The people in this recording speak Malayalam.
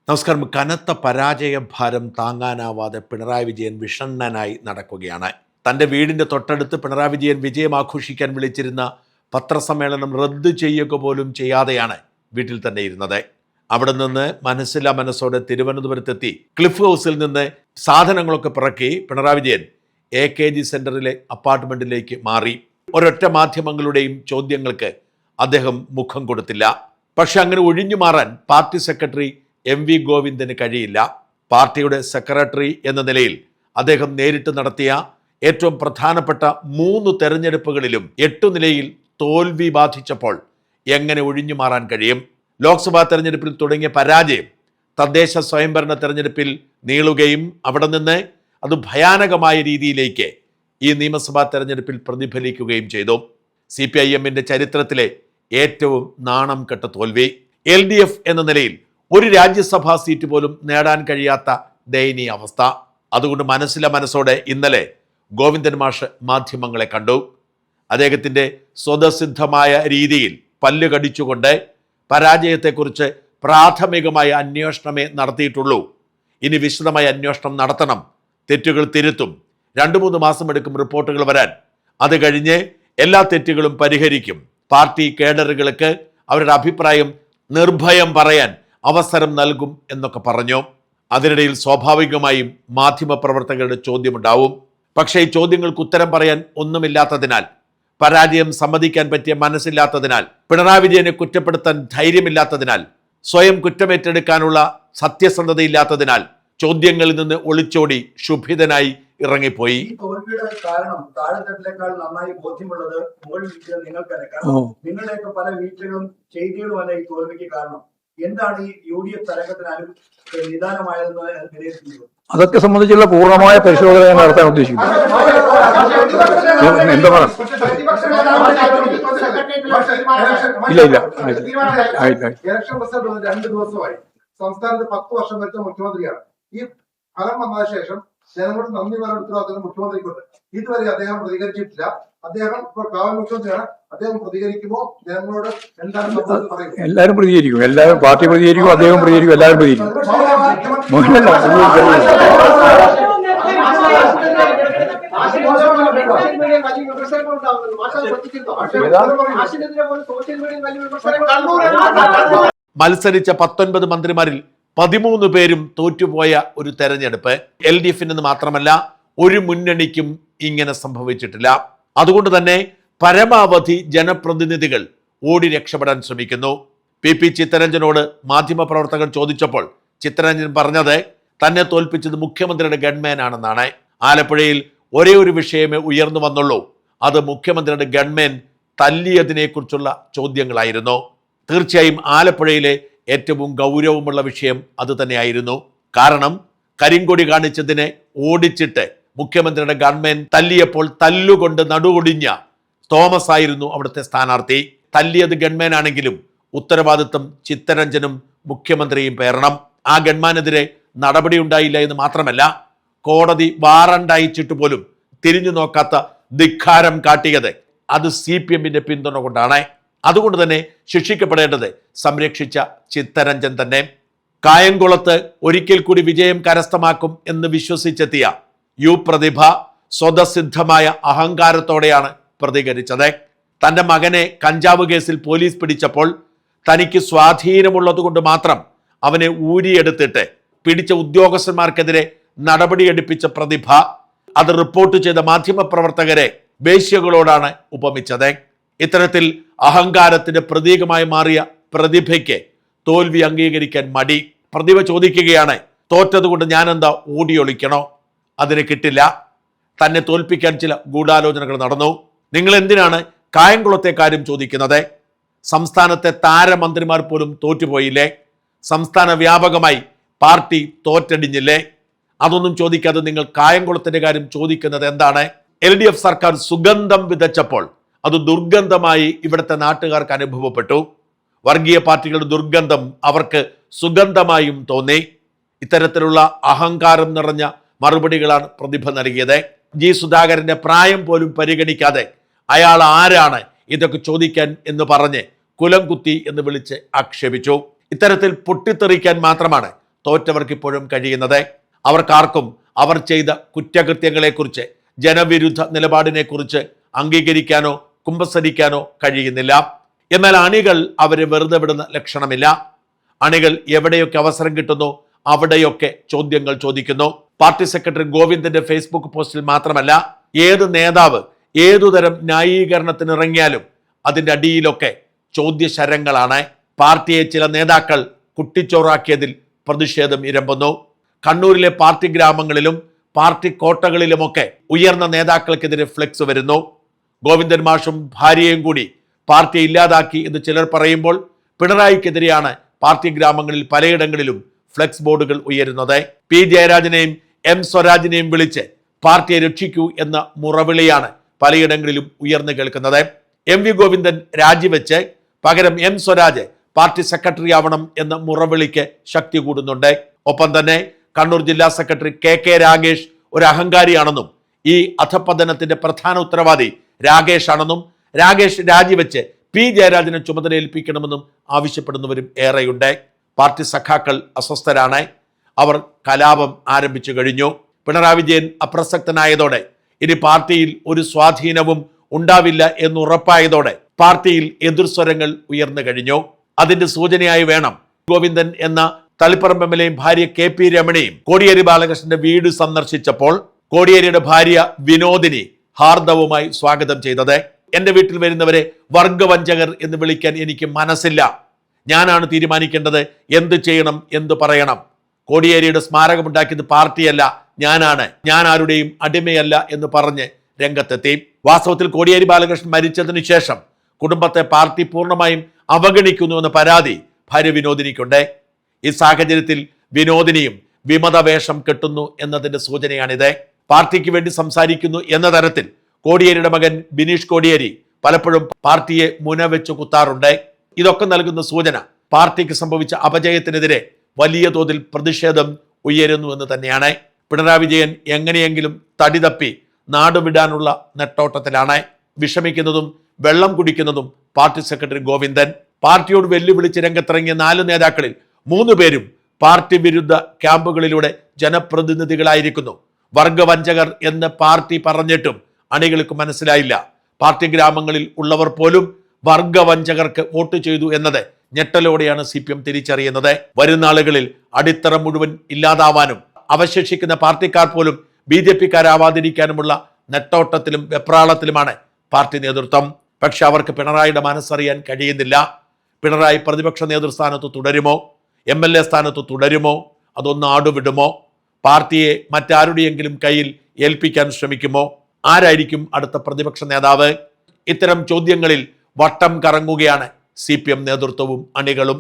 നമസ്കാരം. കനത്ത പരാജയ ഭാരം താങ്ങാനാവാതെ പിണറായി വിജയൻ വിഷണ്ണനായി നടക്കുകയാണ്. തൻ്റെ വീടിൻ്റെ തൊട്ടടുത്ത് പിണറായി വിജയൻ വിജയം ആഘോഷിക്കാൻ വിളിച്ചിരുന്ന പത്രസമ്മേളനം റദ്ദു ചെയ്യുക പോലും ചെയ്യാതെയാണ് വീട്ടിൽ തന്നെ ഇരുന്നത്. അവിടെ നിന്ന് മനസ്സില്ലാ മനസ്സോടെ തിരുവനന്തപുരത്തെത്തി ക്ലിഫ് ഹൗസിൽ നിന്ന് സാധനങ്ങളൊക്കെ പിറക്കി പിണറായി വിജയൻ AKG സെന്ററിലെ അപ്പാർട്ട്മെന്റിലേക്ക് മാറി. ഒരൊറ്റ മാധ്യമങ്ങളുടെയും ചോദ്യങ്ങൾക്ക് അദ്ദേഹം മുഖം കൊടുത്തില്ല. പക്ഷെ അങ്ങനെ ഒഴിഞ്ഞു മാറാൻ പാർട്ടി സെക്രട്ടറി MV ഗോവിന്ദന് കഴിയില്ല. പാർട്ടിയുടെ സെക്രട്ടറി എന്ന നിലയിൽ അദ്ദേഹം നേരിട്ട് നടത്തിയ ഏറ്റവും പ്രധാനപ്പെട്ട 3 തെരഞ്ഞെടുപ്പുകളിലും 8 നിലയിൽ തോൽവി ബാധിച്ചപ്പോൾ എങ്ങനെ ഒഴിഞ്ഞു മാറാൻ കഴിയും? ലോക്സഭാ തെരഞ്ഞെടുപ്പിൽ തുടങ്ങിയ പരാജയം തദ്ദേശ സ്വയംഭരണ തെരഞ്ഞെടുപ്പിൽ നീളുകയും അവിടെ നിന്ന് അത് ഭയാനകമായ രീതിയിലേക്ക് ഈ നിയമസഭാ തെരഞ്ഞെടുപ്പിൽ പ്രതിഫലിക്കുകയും ചെയ്തു. CPIM-ന്റെ ചരിത്രത്തിലെ ഏറ്റവും നാണം കെട്ട തോൽവി. LDF എന്ന നിലയിൽ ഒരു രാജ്യസഭാ സീറ്റ് പോലും നേടാൻ കഴിയാത്ത ദയനീയ അവസ്ഥ. അതുകൊണ്ട് മനസ്സോടെ ഇന്നലെ ഗോവിന്ദൻ മാഷ് മാധ്യമങ്ങളെ കണ്ടു. അദ്ദേഹത്തിൻ്റെ സ്വതസിദ്ധമായ രീതിയിൽ പല്ല് കടിച്ചുകൊണ്ട് പരാജയത്തെക്കുറിച്ച് പ്രാഥമികമായ അന്വേഷണമേ നടത്തിയിട്ടുള്ളൂ. ഇനി വിശദമായ അന്വേഷണം നടത്തണം, തെറ്റുകൾ തിരുത്തും, 2-3 മാസം എടുക്കും റിപ്പോർട്ടുകൾ വരാൻ. അത് കഴിഞ്ഞ് എല്ലാ തെറ്റുകളും പരിഹരിക്കും. പാർട്ടി കേഡറുകൾക്ക് അവരുടെ അഭിപ്രായം നിർഭയം പറയാൻ അവസരം നൽകും എന്നൊക്കെ പറഞ്ഞു. അതിനിടയിൽ സ്വാഭാവികമായും മാധ്യമപ്രവർത്തകരുടെ ചോദ്യമുണ്ടാവും. പക്ഷേ ഈ ചോദ്യങ്ങൾക്ക് ഉത്തരം പറയാൻ ഒന്നുമില്ലാത്തതിനാൽ, പരാജയം സമ്മതിക്കാൻ പറ്റിയ മനസ്സില്ലാത്തതിനാൽ, പിണറായി വിജയനെ കുറ്റപ്പെടുത്താൻ ധൈര്യമില്ലാത്തതിനാൽ, സ്വയം കുറ്റമേറ്റെടുക്കാനുള്ള സത്യസന്ധതയില്ലാത്തതിനാൽ ചോദ്യങ്ങളിൽ നിന്ന് ഒളിച്ചോടി ശുഭിതനായി ഇറങ്ങിപ്പോയി. കാരണം താഴെത്തട്ടിലേക്കാൾ നന്നായി ബോധ്യമുള്ളത് മുകളിൽ നിങ്ങൾക്കറിയാം. കാരണം നിങ്ങളുടെയൊക്കെ പല വീഴ്ചകളും ചെയ്തികളുമല്ല ഈ തോൽവിക്ക് കാരണം. എന്താണ് ഈ UDF തരംഗത്തിനാലും നിദാനമായതെന്ന് വിലയിരുത്തുന്നത്? അതൊക്കെ സംബന്ധിച്ചുള്ള പൂർണ്ണമായ പരിശോധന നടത്താൻ ഉദ്ദേശിക്കുന്നു. എന്താ പറയുക? ഇല്ല ഇലക്ഷൻ റിസൾട്ട് 2 ദിവസമായി. സംസ്ഥാനത്ത് 10 വർഷം വെച്ച മുഖ്യമന്ത്രിയാണ്. ഈ ഫലം വന്ന ശേഷം ജനങ്ങളോട് നന്ദി പറയാൻ ഉത്തരവാദിത്തം മുഖ്യമന്ത്രിക്കുണ്ട്. ഇതുവരെ അദ്ദേഹം പ്രതികരിച്ചിട്ടില്ല. അദ്ദേഹം ഇപ്പോൾ കാവൽ മുഖ്യമന്ത്രിയാണ്. അദ്ദേഹം പ്രതികരിക്കുമോ? ജനങ്ങളോട് എന്താണ് പറയും? എല്ലാവരും പ്രതികരിക്കും. എല്ലാവരും പാർട്ടി പ്രതികരിക്കും, അദ്ദേഹം പ്രതികരിക്കും, എല്ലാവരും പ്രതികരിക്കും. മത്സരിച്ച 19 മന്ത്രിമാരിൽ 13 പേരും തോറ്റുപോയ ഒരു തെരഞ്ഞെടുപ്പ്. LDF-ന് മാത്രമല്ല ഒരു മുന്നണിക്കും ഇങ്ങനെ സംഭവിച്ചിട്ടില്ല. അതുകൊണ്ട് തന്നെ പരമാവധി ജനപ്രതിനിധികൾ ഓടി രക്ഷപ്പെടാൻ ശ്രമിക്കുന്നു. PP ചിത്തരഞ്ജനോട് മാധ്യമപ്രവർത്തകർ ചോദിച്ചപ്പോൾ ചിത്തരഞ്ജൻ പറഞ്ഞത് തന്നെ തോൽപ്പിച്ചത് മുഖ്യമന്ത്രിയുടെ ഗൺമാൻ ആണെന്നാണ്. ആലപ്പുഴയിൽ ഒരേ ഒരു വിഷയമേ ഉയർന്നു വന്നുള്ളൂ. അത് മുഖ്യമന്ത്രിയുടെ ഗൺമാൻ തല്ലിയതിനെക്കുറിച്ചുള്ള ചോദ്യങ്ങളായിരുന്നു. തീർച്ചയായും ആലപ്പുഴയിലെ ഏറ്റവും ഗൗരവമുള്ള വിഷയം അത് തന്നെയായിരുന്നു. കാരണം കരിങ്കൊടി കാണിച്ചതിനെ ഓടിച്ചിട്ട് മുഖ്യമന്ത്രിയുടെ ഗവൺമെൻ തല്ലിയപ്പോൾ തല്ലുകൊണ്ട് നടുവൊടിഞ്ഞ തോമസ് ആയിരുന്നു അവിടുത്തെ സ്ഥാനാർത്ഥി. തല്ലിയത് ഗവൺമെന്റ് ആണെങ്കിലും ഉത്തരവാദിത്വം ചിത്തരഞ്ജനും മുഖ്യമന്ത്രിയും പേരണം. ആ ഗവൺമെന്റിനെതിരെ നടപടി ഉണ്ടായില്ല എന്ന് മാത്രമല്ല, കോടതി വാറണ്ട് അയച്ചിട്ട് പോലും തിരിഞ്ഞു നോക്കാത്ത ധിക്കാരം കാട്ടിയത് അത് CPM-ന്റെ പിന്തുണ കൊണ്ടാണ്. അതുകൊണ്ട് തന്നെ ശിക്ഷിക്കപ്പെടേണ്ടത് സംരക്ഷിച്ച ചിത്തരഞ്ജൻ തന്നെ. കായംകുളത്ത് ഒരിക്കൽ കൂടി വിജയം കരസ്ഥമാക്കും എന്ന് വിശ്വസിച്ചെത്തിയ പ്രതിഭ സ്വതസിദ്ധമായ അഹങ്കാരത്തോടെയാണ് പ്രതികരിച്ചത്. തൻ്റെ മകനെ കഞ്ചാവ് കേസിൽ പോലീസ് പിടിച്ചപ്പോൾ തനിക്ക് സ്വാധീനമുള്ളത് കൊണ്ട് മാത്രം അവനെ ഊരിയെടുത്തിട്ട് പിടിച്ച ഉദ്യോഗസ്ഥന്മാർക്കെതിരെ നടപടിയെടുപ്പിച്ച പ്രതിഭ അത് റിപ്പോർട്ട് ചെയ്ത മാധ്യമപ്രവർത്തകരെ വേശ്യകളോടാണ് ഉപമിച്ചത്. ഇത്തരത്തിൽ അഹങ്കാരത്തിന്റെ പ്രതീകമായി മാറിയ പ്രതിഭയ്ക്ക് തോൽവി അംഗീകരിക്കാൻ മടി. പ്രതിഭ ചോദിക്കുകയാണ്, തോറ്റതുകൊണ്ട് ഞാനെന്താ ഓടിയൊളിക്കണോ? അതിന് കിട്ടില്ല. തന്നെ തോൽപ്പിക്കാൻ ചില ഗൂഢാലോചനകൾ നടന്നു. നിങ്ങൾ എന്തിനാണ് കായംകുളത്തെ കാര്യം ചോദിക്കുന്നത്? സംസ്ഥാനത്തെ താരമന്ത്രിമാർ പോലും തോറ്റുപോയില്ലേ? സംസ്ഥാന വ്യാപകമായി പാർട്ടി തോറ്റടിഞ്ഞില്ലേ? അതൊന്നും ചോദിക്കാതെ നിങ്ങൾ കായംകുളത്തിന്റെ കാര്യം ചോദിക്കുന്നത് എന്താണ്? LDF സർക്കാർ സുഗന്ധം വിതച്ചപ്പോൾ അത് ദുർഗന്ധമായി ഇവിടുത്തെ നാട്ടുകാർക്ക് അനുഭവപ്പെട്ടു. വർഗീയ പാർട്ടികളുടെ ദുർഗന്ധം അവർക്ക് സുഗന്ധമായും തോന്നി. ഇത്തരത്തിലുള്ള അഹങ്കാരം നിറഞ്ഞ മറുപടികളാണ് പ്രതിഭ നൽകിയത്. G. സുധാകരന്റെ പ്രായം പോലും പരിഗണിക്കാതെ അയാൾ ആരാണ് ഇതൊക്കെ ചോദിക്കാൻ എന്ന് പറഞ്ഞ് കുലം കുത്തി എന്ന് വിളിച്ച് ആക്ഷേപിച്ചു. ഇത്തരത്തിൽ പൊട്ടിത്തെറിക്കാൻ മാത്രമാണ് തോറ്റവർക്ക് ഇപ്പോഴും കഴിയുന്നത്. അവർക്കാർക്കും അവർ ചെയ്ത കുറ്റകൃത്യങ്ങളെക്കുറിച്ച്, ജനവിരുദ്ധ നിലപാടിനെക്കുറിച്ച് അംഗീകരിക്കാനോ കുമ്പസരിക്കാനോ കഴിയുന്നില്ല. എന്നാൽ അണികൾ അവരെ വെറുതെ വിടുന്ന ലക്ഷണമില്ല. അണികൾ എവിടെയൊക്കെ അവസരം കിട്ടുന്നു അവിടെയൊക്കെ ചോദ്യങ്ങൾ ചോദിക്കുന്നു. പാർട്ടി സെക്രട്ടറി ഗോവിന്ദന്റെ ഫേസ്ബുക്ക് പോസ്റ്റിൽ മാത്രമല്ല, ഏത് നേതാവ് ഏതുതരം ന്യായീകരണത്തിന് ഇറങ്ങിയാലും അതിന്റെ അടിയിലൊക്കെ ചോദ്യശരങ്ങളാണ്. പാർട്ടിയെ ചില നേതാക്കൾ കുട്ടിച്ചോറാക്കിയതിൽ പ്രതിഷേധം ഇരമ്പുന്നു. കണ്ണൂരിലെ പാർട്ടി ഗ്രാമങ്ങളിലും പാർട്ടി കോട്ടകളിലുമൊക്കെ ഉയർന്ന നേതാക്കൾക്കെതിരെ ഫ്ലെക്സ് വരുന്നു. ഗോവിന്ദൻ മാഷും ഭാര്യയും കൂടി പാർട്ടിയെ ഇല്ലാതാക്കി എന്ന് ചിലർ പറയുമ്പോൾ പിണറായിക്കെതിരെയാണ് പാർട്ടി ഗ്രാമങ്ങളിൽ പലയിടങ്ങളിലും ഫ്ലെക്സ് ബോർഡുകൾ ഉയരുന്നത്. പി ജയരാജനെയും എം സ്വരാജിനെയും വിളിച്ച് പാർട്ടിയെ രക്ഷിക്കൂ എന്ന മുറവിളിയാണ് പലയിടങ്ങളിലും ഉയർന്നു കേൾക്കുന്നത്. എം വി ഗോവിന്ദൻ രാജിവെച്ച് പകരം എം സ്വരാജ് പാർട്ടി സെക്രട്ടറി ആവണം എന്ന മുറവിളിക്ക് ശക്തി കൂടുന്നുണ്ട്. ഒപ്പം തന്നെ കണ്ണൂർ ജില്ലാ സെക്രട്ടറി കെ രാഗേഷ് ഒരു അഹങ്കാരിയാണെന്നും ഈ അധപതനത്തിന്റെ പ്രധാന ഉത്തരവാദി രാഗേഷ് ആണെന്നും രാഗേഷ് രാജിവെച്ച് പി ജയരാജനെ ചുമതലയേൽപ്പിക്കണമെന്നും ആവശ്യപ്പെടുന്നവരും ഏറെയുണ്ട്. പാർട്ടി സഖാക്കൾ അസ്വസ്ഥരാണ്. അവർ കലാപം ആരംഭിച്ചു കഴിഞ്ഞു. പിണറായി വിജയൻ അപ്രസക്തനായതോടെ ഇനി പാർട്ടിയിൽ ഒരു സ്വാധീനവും ഉണ്ടാവില്ല എന്നുറപ്പായതോടെ പാർട്ടിയിൽ എതിർസ്വരങ്ങൾ ഉയർന്നു കഴിഞ്ഞു. അതിന്റെ സൂചനയായി വേണം ഗോവിന്ദൻ എന്ന തളിപ്പറമ്പ് എംഎൽഎയും ഭാര്യ KP രമണിയും കോടിയേരി ബാലകൃഷ്ണന്റെ വീട് സന്ദർശിച്ചപ്പോൾ കോടിയേരിയുടെ ഭാര്യ വിനോദിനി ഹാർദവുമായി സ്വാഗതം ചെയ്തത്. എന്റെ വീട്ടിൽ വരുന്നവരെ വർഗവഞ്ചകർ എന്ന് വിളിക്കാൻ എനിക്ക് മനസ്സില്ല. ഞാനാണ് തീരുമാനിക്കേണ്ടത് എന്ത് ചെയ്യണം, എന്ത് പറയണം. കോടിയേരിയുടെ സ്മാരകമുണ്ടാക്കിയത് പാർട്ടിയല്ല, ഞാനാണ്. ഞാൻ ആരുടെയും അടിമയല്ല എന്ന് പറഞ്ഞ് രംഗത്തെത്തി. വാസ്തവത്തിൽ കോടിയേരി ബാലകൃഷ്ണൻ മരിച്ചതിന് ശേഷം കുടുംബത്തെ പാർട്ടി പൂർണ്ണമായും അവഗണിക്കുന്നുവെന്ന പരാതി ഭാര്യ വിനോദിനിക്കുണ്ട്. ഈ സാഹചര്യത്തിൽ വിനോദിനിയും വിമത വേഷം കെട്ടുന്നു എന്നതിന്റെ സൂചനയാണിത്. പാർട്ടിക്ക് വേണ്ടി സംസാരിക്കുന്നു എന്ന തരത്തിൽ കോടിയേരിയുടെ മകൻ ബിനീഷ് കോടിയേരി പലപ്പോഴും പാർട്ടിയെ മുനവെച്ച് കുത്താറുണ്ട്. ഇതൊക്കെ നൽകുന്ന സൂചന പാർട്ടിക്ക് സംഭവിച്ച അപജയത്തിനെതിരെ വലിയ തോതിൽ പ്രതിഷേധം ഉയരുന്നു എന്ന് തന്നെയാണ്. പിണറായി വിജയൻ എങ്ങനെയെങ്കിലും തടി തപ്പി നാടുവിടാനുള്ള നെട്ടോട്ടത്തിലാണ്. വിഷമിക്കുന്നതും വെള്ളം കുടിക്കുന്നതും പാർട്ടി സെക്രട്ടറി ഗോവിന്ദൻ. പാർട്ടിയോട് വെല്ലുവിളിച്ച് രംഗത്തിറങ്ങിയ 4 നേതാക്കളിൽ 3 പേരും പാർട്ടി വിരുദ്ധ ക്യാമ്പുകളിലൂടെ ജനപ്രതിനിധികളായിരിക്കുന്നു. വർഗവഞ്ചകർ എന്ന് പാർട്ടി പറഞ്ഞിട്ടും അണികൾക്ക് മനസ്സിലായില്ല. പാർട്ടി ഗ്രാമങ്ങളിൽ ഉള്ളവർ പോലും വർഗവഞ്ചകർക്ക് വോട്ട് ചെയ്തു എന്നത് ഞെട്ടലോടെയാണ് CPM തിരിച്ചറിയുന്നത്. വരുന്ന നാളുകളിൽ അടിത്തറ മുഴുവൻ ഇല്ലാതാവാനും അവശേഷിക്കുന്ന പാർട്ടിക്കാർ പോലും BJP-കാരാവാതിരിക്കാനുമുള്ള നെട്ടോട്ടത്തിലും വെപ്രാളത്തിലുമാണ് പാർട്ടി നേതൃത്വം. പക്ഷെ അവർക്ക് പിണറായിയുടെ മനസ്സറിയാൻ കഴിയുന്നില്ല. പിണറായി പ്രതിപക്ഷ നേതൃസ്ഥാനത്ത് തുടരുമോ, MLA സ്ഥാനത്ത് തുടരുമോ, അതൊന്ന് ആടുവിടുമോ, പാർട്ടിയെ മറ്റാരുടെയെങ്കിലും കയ്യിൽ ഏൽപ്പിക്കാൻ ശ്രമിക്കുമോ, ആരായിരിക്കും അടുത്ത പ്രതിപക്ഷ നേതാവ്? ഇത്തരം ചോദ്യങ്ങളിൽ വട്ടം കറങ്ങുകയാണ് CPM നേതൃത്വവും അണികളും.